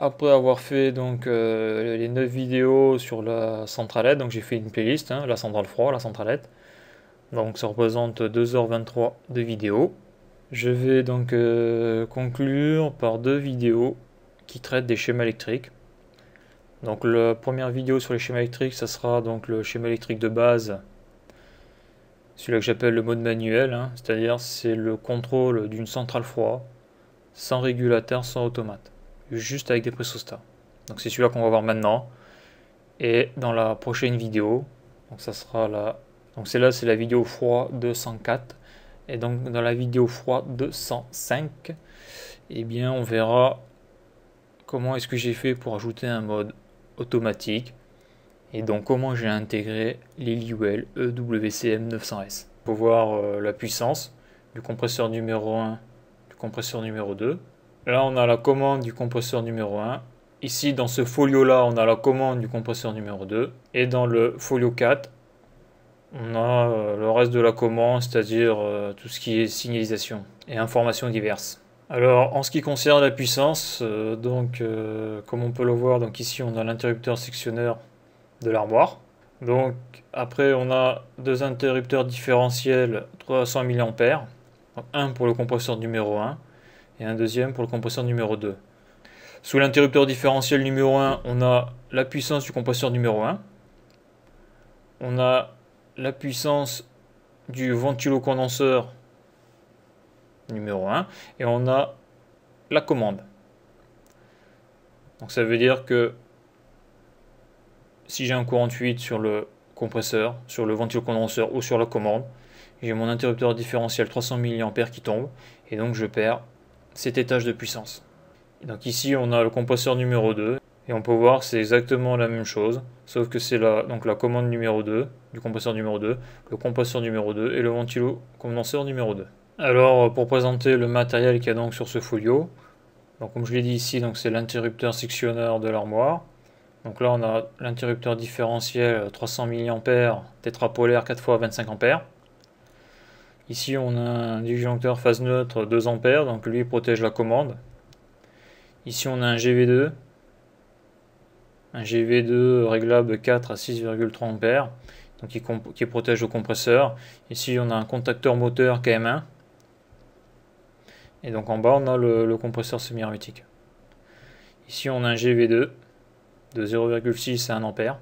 Après avoir fait donc les 9 vidéos sur la centralette, donc j'ai fait une playlist, hein, la centrale froid, la centralette. Donc ça représente 2h23 de vidéos. Je vais donc conclure par deux vidéos qui traitent des schémas électriques. Donc la première vidéo sur les schémas électriques, ça sera donc le schéma électrique de base, celui-là que j'appelle le mode manuel, hein, c'est-à-dire c'est le contrôle d'une centrale froid, sans régulateur, sans automate, juste avec des pressostats. Donc c'est celui-là qu'on va voir maintenant. Et dans la prochaine vidéo, donc ça sera la, donc celle-là c'est la vidéo froid 204. Et donc dans la vidéo froid 205, eh bien on verra comment est-ce que j'ai fait pour ajouter un mode automatique. Et donc comment j'ai intégré les Lioel EWCM 900S. Il faut voir la puissance du compresseur numéro 1, du compresseur numéro 2. Là on a la commande du compresseur numéro 1. Ici dans ce folio là on a la commande du compresseur numéro 2. Et dans le folio 4, on a le reste de la commande, c'est-à-dire tout ce qui est signalisation et informations diverses. Alors en ce qui concerne la puissance, comme on peut le voir, donc ici on a l'interrupteur sectionneur de l'armoire. Donc après on a deux interrupteurs différentiels 300 mA, un pour le compresseur numéro 1 et un deuxième pour le compresseur numéro 2. Sous l'interrupteur différentiel numéro 1, on a la puissance du compresseur numéro 1. On a la puissance du ventilocondenseur numéro 1 et on a la commande. Donc ça veut dire que si j'ai un courant de fuite sur le compresseur, sur le ventilocondenseur ou sur la commande, j'ai mon interrupteur différentiel 300 mA qui tombe et donc je perds cet étage de puissance. Donc ici on a le compresseur numéro 2 et on peut voir que c'est exactement la même chose, sauf que c'est la commande numéro 2 du compresseur numéro 2, le compresseur numéro 2 et le ventilocondenseur numéro 2. Alors pour présenter le matériel qu'il y a donc sur ce folio, donc comme je l'ai dit ici, c'est l'interrupteur sectionneur de l'armoire. Donc là on a l'interrupteur différentiel 300 mA tétrapolaire 4x25 A. Ici on a un disjoncteur phase neutre 2 A, donc lui protège la commande. Ici on a un GV2 réglable de 4 à 6,3 A, donc qui protège le compresseur. Ici on a un contacteur moteur KM1. Et donc en bas on a le compresseur semi-hermétique. Ici on a un GV2 de 0,6 à 1 A.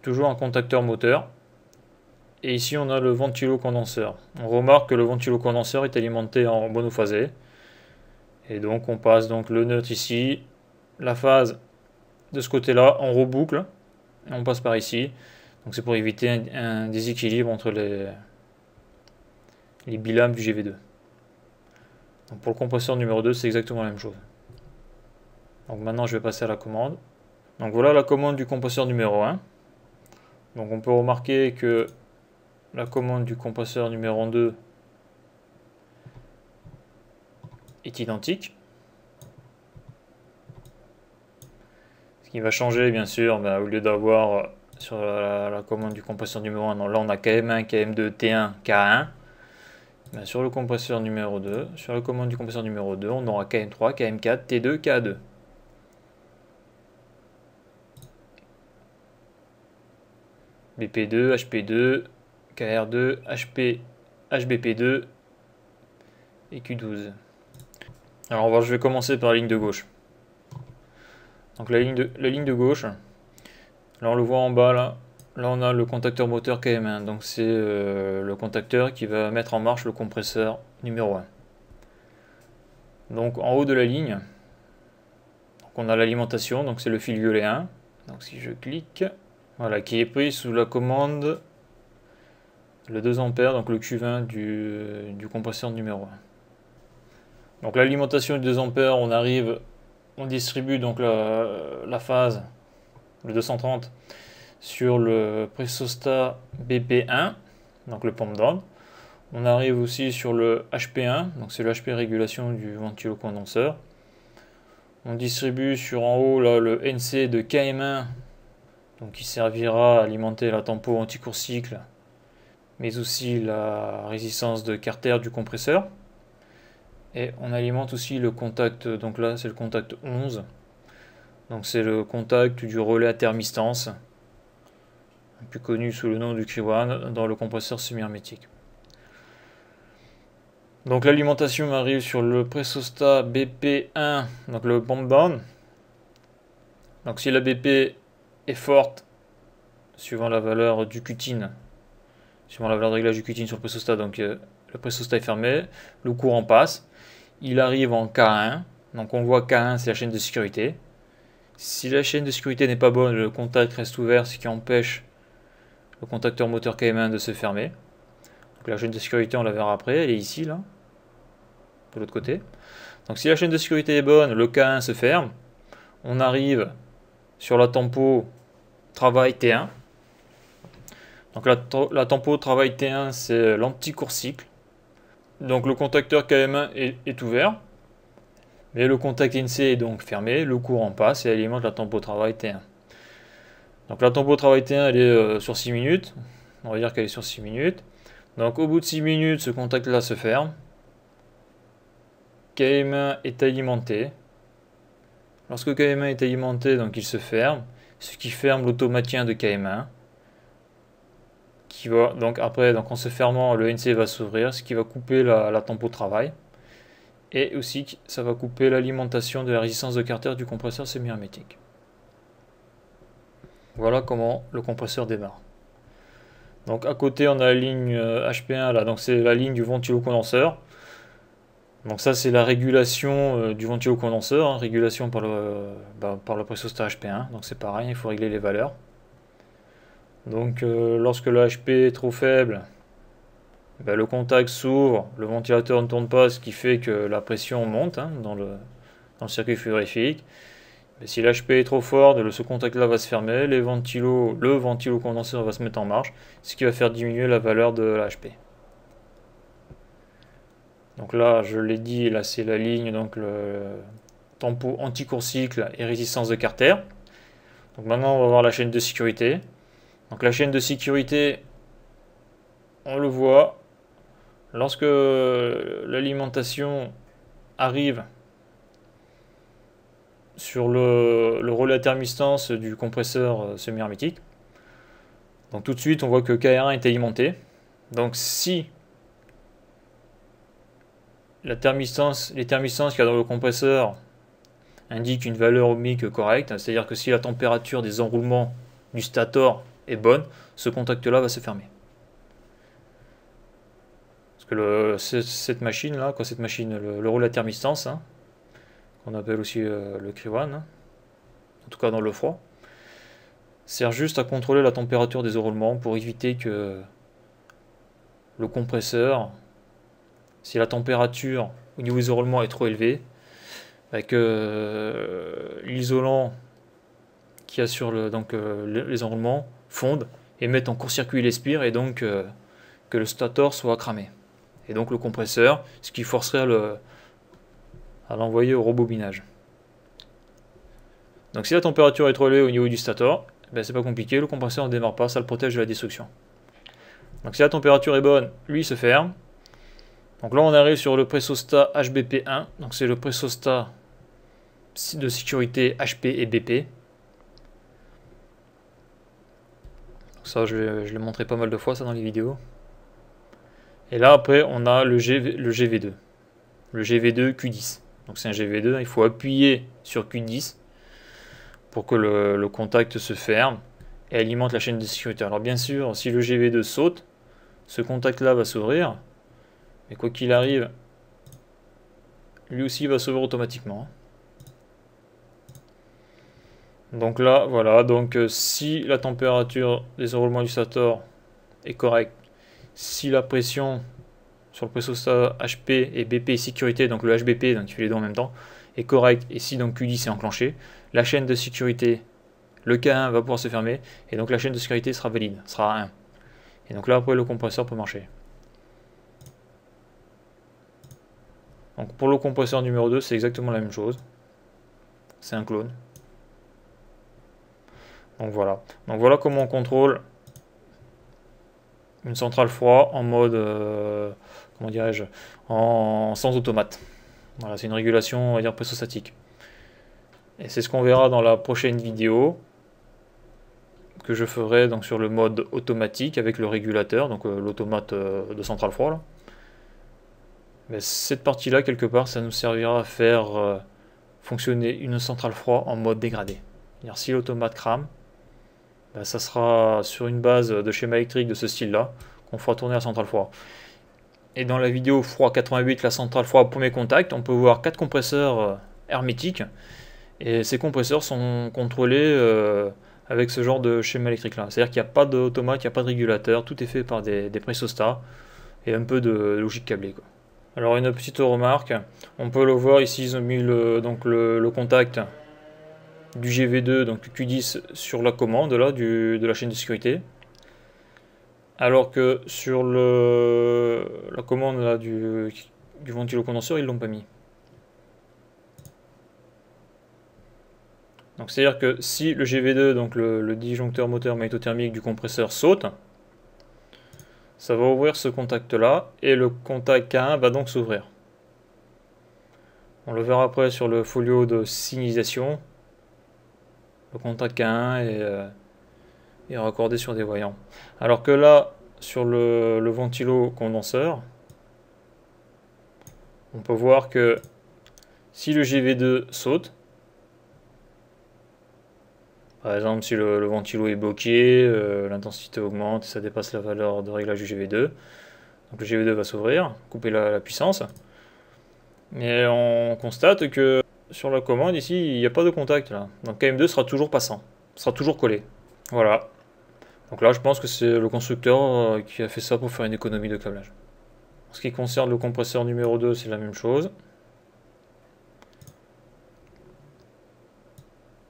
Toujours un contacteur moteur. Et ici on a le ventilocondenseur. On remarque que le ventilocondenseur est alimenté en monophasé. Et donc on passe donc le neutre ici, la phase de ce côté-là, on reboucle, et on passe par ici. Donc c'est pour éviter un déséquilibre entre les bilames du GV2. Donc pour le compresseur numéro 2, c'est exactement la même chose. Donc maintenant je vais passer à la commande. Donc voilà la commande du compresseur numéro 1. Donc on peut remarquer que la commande du compresseur numéro 2 est identique. Ce qui va changer bien sûr, au lieu d'avoir sur la commande du compresseur numéro 1, là on a KM1, KM2, T1, K1. Sur le compresseur numéro 2, sur la commande du compresseur numéro 2, on aura KM3, KM4, T2, K2. BP2, HP2, KR2, HP, HBP2 et Q12. Alors je vais commencer par la ligne de gauche. Donc la ligne de gauche, là on le voit en bas, là on a le contacteur moteur KM1, donc c'est le contacteur qui va mettre en marche le compresseur numéro 1. Donc en haut de la ligne, donc on a l'alimentation, donc c'est le fil violet 1. Donc si je clique, voilà, qui est pris sous la commande le 2 A, donc le Q20 du compresseur numéro 1. Donc l'alimentation du 2 A, on distribue donc la phase, le 230, sur le pressostat BP1, donc le pompe d'onde. On arrive aussi sur le HP1, donc c'est le HP régulation du ventilocondenseur. On distribue sur en haut là, le NC de KM1, donc qui servira à alimenter la tempo anti-court cycle, mais aussi la résistance de Carter du compresseur. Et on alimente aussi le contact, donc là c'est le contact 11. Donc c'est le contact du relais à thermistance, plus connu sous le nom du Kriwan, dans le compresseur semi-hermétique. Donc l'alimentation arrive sur le pressostat BP1, donc le pump down. Donc si la BP est forte, suivant la valeur du Q-tin, suivant la valeur de réglage du Q-tin sur le pressostat, donc le pressostat est fermé, le courant passe, il arrive en K1, donc on voit K1 c'est la chaîne de sécurité. Si la chaîne de sécurité n'est pas bonne, le contact reste ouvert, ce qui empêche le contacteur moteur KM1 de se fermer. Donc la chaîne de sécurité, on la verra après, elle est ici, là, de l'autre côté. Donc si la chaîne de sécurité est bonne, le K1 se ferme. On arrive sur la tempo travail T1. Donc la tempo travail T1, c'est l'anti-court cycle. Donc le contacteur KM1 est ouvert. Mais le contact INC est donc fermé, le courant passe et alimente la tempo travail T1. Donc la tempo travail T1 elle est sur 6 minutes. On va dire qu'elle est sur 6 minutes. Donc au bout de 6 minutes, ce contact là se ferme. KM1 est alimenté. Lorsque KM1 est alimenté, donc il se ferme, ce qui ferme l'automaintien de KM1. Qui va, donc après, donc en se fermant, le NC va s'ouvrir, ce qui va couper la tempo travail. Et aussi, ça va couper l'alimentation de la résistance de Carter du compresseur semi-hermétique. Voilà comment le compresseur démarre. Donc à côté, on a la ligne HP1 là, donc c'est la ligne du ventilocondenseur. Donc ça, c'est la régulation du ventilocondenseur, hein, régulation par le pressostat HP1. Donc c'est pareil, il faut régler les valeurs. Donc lorsque le HP est trop faible, le contact s'ouvre, le ventilateur ne tourne pas, ce qui fait que la pression monte dans le circuit frigorifique. Mais si l'HP est trop fort, ce contact là va se fermer, le ventilocondenseur va se mettre en marche, ce qui va faire diminuer la valeur de l'HP. Donc là, je l'ai dit, là c'est la ligne, donc le tempo anti-court cycle et résistance de Carter. Donc maintenant, on va voir la chaîne de sécurité. Donc la chaîne de sécurité, on le voit, lorsque l'alimentation arrive sur le relais à thermistance du compresseur semi-hermétique, donc tout de suite on voit que KR1 est alimenté. Donc si les thermistances qu'il y a dans le compresseur indiquent une valeur ohmique correcte, c'est-à-dire que si la température des enroulements du stator est bonne, ce contact-là va se fermer. Parce que cette machine, le relais à thermistance, qu'on appelle aussi le Kriwan, en tout cas dans le froid, sert juste à contrôler la température des enroulements pour éviter que le compresseur, si la température au niveau des enroulements est trop élevée, que l'isolant qui assure les enroulements fonde et mette en court-circuit les spires et donc que le stator soit cramé. Et donc le compresseur, ce qui forcerait à l'envoyer au rebobinage. Donc si la température est trop élevée au niveau du stator, c'est pas compliqué, le compresseur ne démarre pas, ça le protège de la destruction. Donc si la température est bonne, lui il se ferme. Donc là on arrive sur le pressostat HBP1, donc c'est le pressostat de sécurité HP et BP. Donc ça je l'ai montré pas mal de fois ça dans les vidéos. Et là après on a le GV2. Le GV2 Q10. Donc c'est un GV2, il faut appuyer sur Q10 pour que le contact se ferme et alimente la chaîne de sécurité. Alors bien sûr, si le GV2 saute, ce contact-là va s'ouvrir, mais quoi qu'il arrive, lui aussi va s'ouvrir automatiquement. Donc là, voilà, donc si la température des enroulements du stator est correcte, si la pression sur le pressostat HP et BP sécurité, donc le HBP, donc il fait les deux en même temps, est correct, et si donc Q10 est enclenché, la chaîne de sécurité, le K1 va pouvoir se fermer, et donc la chaîne de sécurité sera valide, sera à 1. Et donc là après le compresseur peut marcher. Donc pour le compresseur numéro 2, c'est exactement la même chose. C'est un clone. Donc voilà comment on contrôle une centrale froid en mode, comment dirais-je, sans automate. Voilà, c'est une régulation, on va dire, pressostatique. Et c'est ce qu'on verra dans la prochaine vidéo que je ferai donc sur le mode automatique avec le régulateur, donc l'automate de centrale froid. Là. Mais cette partie-là, quelque part, ça nous servira à faire fonctionner une centrale froid en mode dégradé. C'est-à-dire, si l'automate crame, ben, ça sera sur une base de schéma électrique de ce style-là qu'on fera tourner la centrale froid. Et dans la vidéo froid 88, la centrale froid au premier contact, on peut voir 4 compresseurs hermétiques. Et ces compresseurs sont contrôlés avec ce genre de schéma électrique là. C'est-à-dire qu'il n'y a pas d'automate, il n'y a pas de régulateur, tout est fait par des pressostats et un peu de logique câblée, quoi. Alors une petite remarque, on peut le voir ici, ils ont mis le contact du GV2, donc du Q10 sur la commande là, de la chaîne de sécurité. Alors que sur la commande là, du ventilocondenseur, ils l'ont pas mis. Donc c'est-à-dire que si le GV2, donc le disjoncteur moteur magnétothermique du compresseur saute, ça va ouvrir ce contact là et le contact K1 va donc s'ouvrir. On le verra après sur le folio de signalisation. Le contact K1 est raccordé sur des voyants. Alors que là, sur le ventilo condenseur, on peut voir que si le GV2 saute, par exemple si le ventilo est bloqué, l'intensité augmente, ça dépasse la valeur de réglage du GV2, donc le GV2 va s'ouvrir, couper la puissance. Mais on constate que sur la commande ici, il n'y a pas de contact là. Donc KM2 sera toujours passant, sera toujours collé. Voilà. Donc là, je pense que c'est le constructeur qui a fait ça pour faire une économie de câblage. En ce qui concerne le compresseur numéro 2, c'est la même chose.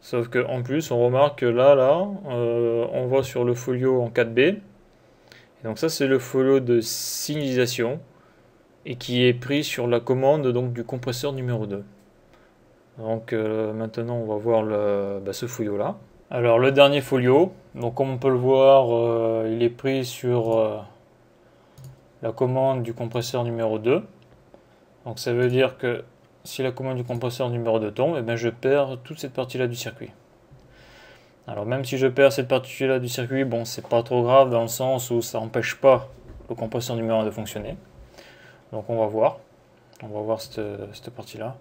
Sauf qu'en plus, on remarque que là, on voit sur le folio en 4B. Et donc ça, c'est le folio de signalisation et qui est pris sur la commande donc, du compresseur numéro 2. Donc maintenant, on va voir ce folio-là. Alors le dernier folio, donc comme on peut le voir, il est pris sur la commande du compresseur numéro 2. Donc ça veut dire que si la commande du compresseur numéro 2 tombe, eh bien je perds toute cette partie-là du circuit. Alors même si je perds cette partie-là du circuit, bon c'est pas trop grave dans le sens où ça n'empêche pas le compresseur numéro 1 de fonctionner. Donc on va voir cette partie-là.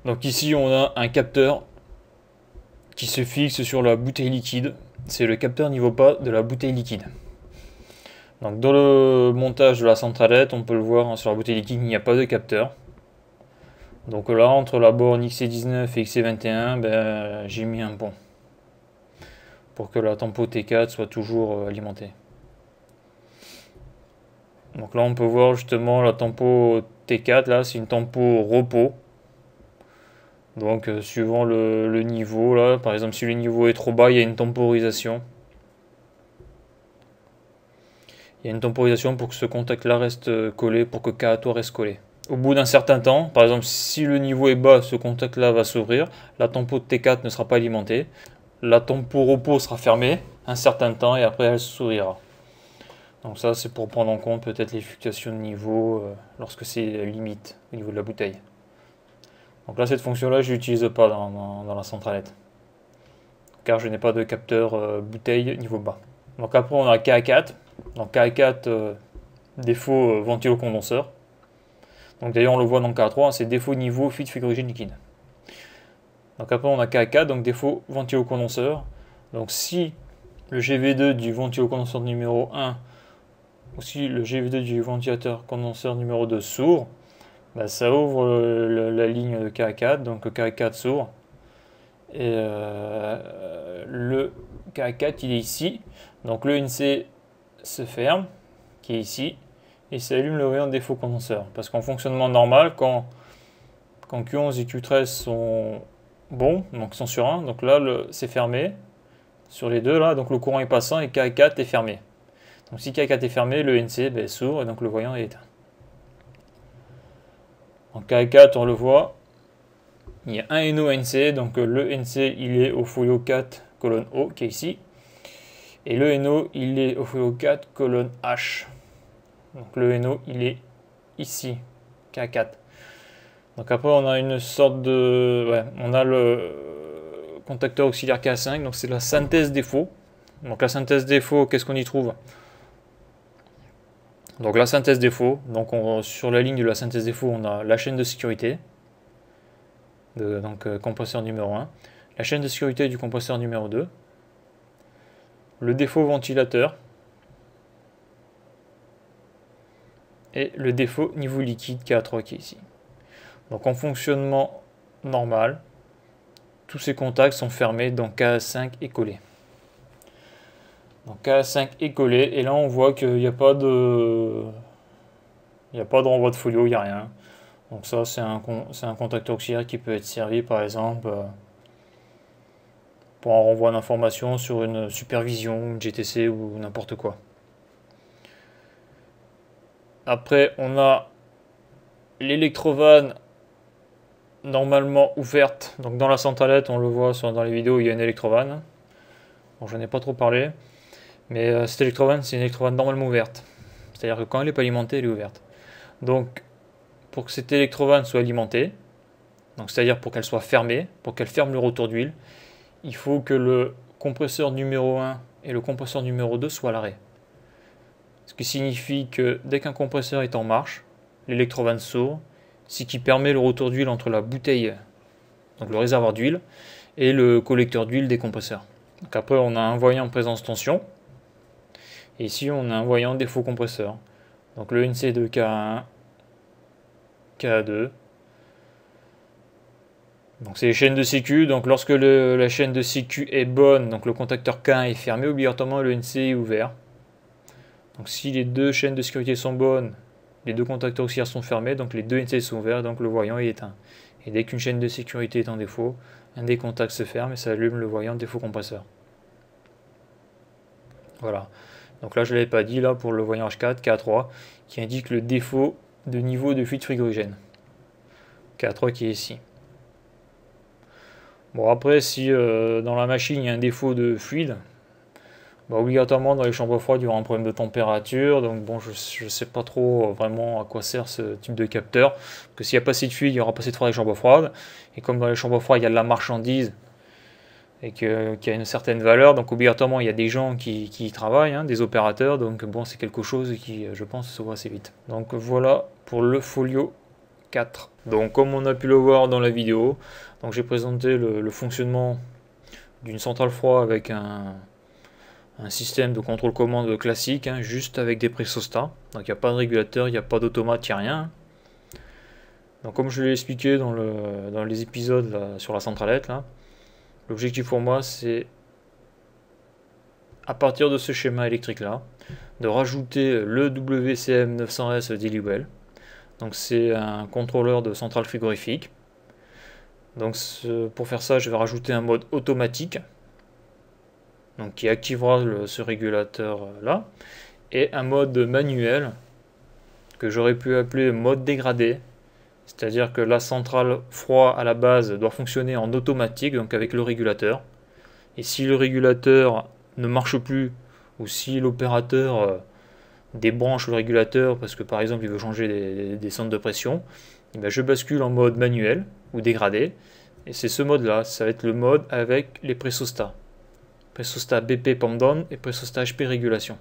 Donc ici on a un capteur qui se fixe sur la bouteille liquide. C'est le capteur niveau bas de la bouteille liquide. Donc dans le montage de la centralette, on peut le voir sur la bouteille liquide, il n'y a pas de capteur. Donc là, entre la borne XC19 et XC21, ben, j'ai mis un pont pour que la tempo T4 soit toujours alimentée. Donc là, on peut voir justement la tempo T4, là, c'est une tempo repos. Donc suivant le niveau, là, par exemple, si le niveau est trop bas, il y a une temporisation. Il y a une temporisation pour que ce contact-là reste collé, pour que K2 reste collé. Au bout d'un certain temps, par exemple, si le niveau est bas, ce contact-là va s'ouvrir, la tempo de T4 ne sera pas alimentée, la tempo repos sera fermée un certain temps et après elle s'ouvrira. Donc ça, c'est pour prendre en compte peut-être les fluctuations de niveau lorsque c'est limite au niveau de la bouteille. Donc là, cette fonction-là, je l'utilise pas dans la centralette, car je n'ai pas de capteur bouteille niveau bas. Donc après, on a K4. Donc K4, défaut ventilocondenseur. Donc d'ailleurs on le voit dans K3, c'est défaut niveau fuite frigorigène liquide. Donc après on a K4, donc défaut ventilocondenseur. Donc si le GV2 du ventilocondenseur numéro 1 ou si le GV2 du ventilateur condenseur numéro 2 s'ouvre, bah, ça ouvre la ligne de K4, donc le K4 s'ouvre. Et le K4 il est ici, donc le NC se ferme, qui est ici. Et ça allume le rayon de défaut condenseur. Parce qu'en fonctionnement normal, quand Q11 et Q13 sont bons, donc sont sur 1, donc là c'est fermé sur les deux là, donc le courant est passant et K4 est fermé. Donc si K4 est fermé, le NC s'ouvre et donc le voyant est éteint. Donc K4 on le voit, il y a un NO NC, donc le NC il est au folio 4 colonne O qui est ici. Et le NO il est au folio 4 colonne H. Donc le NO il est ici, K4. Donc après on a une sorte de... Ouais, on a le contacteur auxiliaire K5, donc c'est la synthèse défaut. Donc la synthèse défaut, qu'est-ce qu'on y trouve? Donc la synthèse défaut, donc sur la ligne de la synthèse défaut, on a la chaîne de sécurité, donc compresseur numéro 1, la chaîne de sécurité du compresseur numéro 2, le défaut ventilateur, et le défaut niveau liquide K3 qui est ici. Donc en fonctionnement normal, tous ces contacts sont fermés, donc K5 est collé. Donc K5 est collé, et là on voit qu'il n'y a pas de... Il n'y a pas de renvoi de folio, il n'y a rien. Donc ça c'est un contacteur auxiliaire qui peut être servi par exemple pour un renvoi d'informations sur une supervision, une GTC ou n'importe quoi. Après on a l'électrovanne normalement ouverte. Donc dans la centralette on le voit dans les vidéos, il y a une électrovanne. Bon, j'en ai pas trop parlé. Mais cette électrovanne, c'est une électrovanne normalement ouverte. C'est-à-dire que quand elle n'est pas alimentée, elle est ouverte. Donc, pour que cette électrovanne soit alimentée, donc c'est-à-dire pour qu'elle soit fermée, pour qu'elle ferme le retour d'huile, il faut que le compresseur numéro 1 et le compresseur numéro 2 soient à l'arrêt. Ce qui signifie que dès qu'un compresseur est en marche, l'électrovanne s'ouvre, ce qui permet le retour d'huile entre la bouteille, donc le réservoir d'huile, et le collecteur d'huile des compresseurs. Donc après, on a un voyant présence tension. Et ici, on a un voyant défaut compresseur. Donc le NC2 K1, K2. Donc c'est les chaînes de sécu. Donc lorsque la chaîne de sécu est bonne, donc le contacteur K1 est fermé, obligatoirement le NC est ouvert. Donc si les deux chaînes de sécurité sont bonnes, les deux contacteurs auxiliaires sont fermés, donc les deux NC sont ouverts, donc le voyant est éteint. Et dès qu'une chaîne de sécurité est en défaut, un des contacts se ferme et ça allume le voyant défaut compresseur. Voilà. Donc là, je ne l'avais pas dit, là, pour le voyant H4, K3, qui indique le défaut de niveau de fluide frigorigène. K3 qui est ici. Bon, après, si dans la machine, il y a un défaut de fluide, bah, obligatoirement, dans les chambres froides, il y aura un problème de température. Donc bon, je ne sais pas trop vraiment à quoi sert ce type de capteur. Parce que s'il n'y a pas assez de fluide, il n'y aura pas assez de froid dans les chambres froides. Et comme dans les chambres froides, il y a de la marchandise, et qui a une certaine valeur, donc obligatoirement il y a des gens qui y travaillent, hein, des opérateurs, donc bon c'est quelque chose qui je pense se voit assez vite. Donc voilà pour le Folio 4. Donc comme on a pu le voir dans la vidéo, donc j'ai présenté le fonctionnement d'une centrale froid avec un système de contrôle commande classique, hein, juste avec des pressostats, donc il n'y a pas de régulateur, il n'y a pas d'automate, il n'y a rien. Donc comme je l'ai expliqué dans les épisodes là, sur la centralette, là, l'objectif pour moi, c'est, à partir de ce schéma électrique-là, de rajouter le WCM 900S d'Heliwell. Donc c'est un contrôleur de centrale frigorifique. Donc pour faire ça, je vais rajouter un mode automatique, donc qui activera ce régulateur-là, et un mode manuel, que j'aurais pu appeler mode dégradé. C'est-à-dire que la centrale froid à la base doit fonctionner en automatique, donc avec le régulateur. Et si le régulateur ne marche plus, ou si l'opérateur débranche le régulateur parce que par exemple il veut changer des centres de pression, et bien je bascule en mode manuel ou dégradé. Et c'est ce mode-là, ça va être le mode avec les pressostats. Pressostat BP pump down et pressostat HP régulation.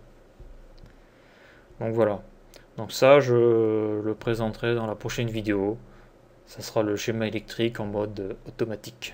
Donc voilà. Donc ça, je le présenterai dans la prochaine vidéo. Ça sera le schéma électrique en mode automatique.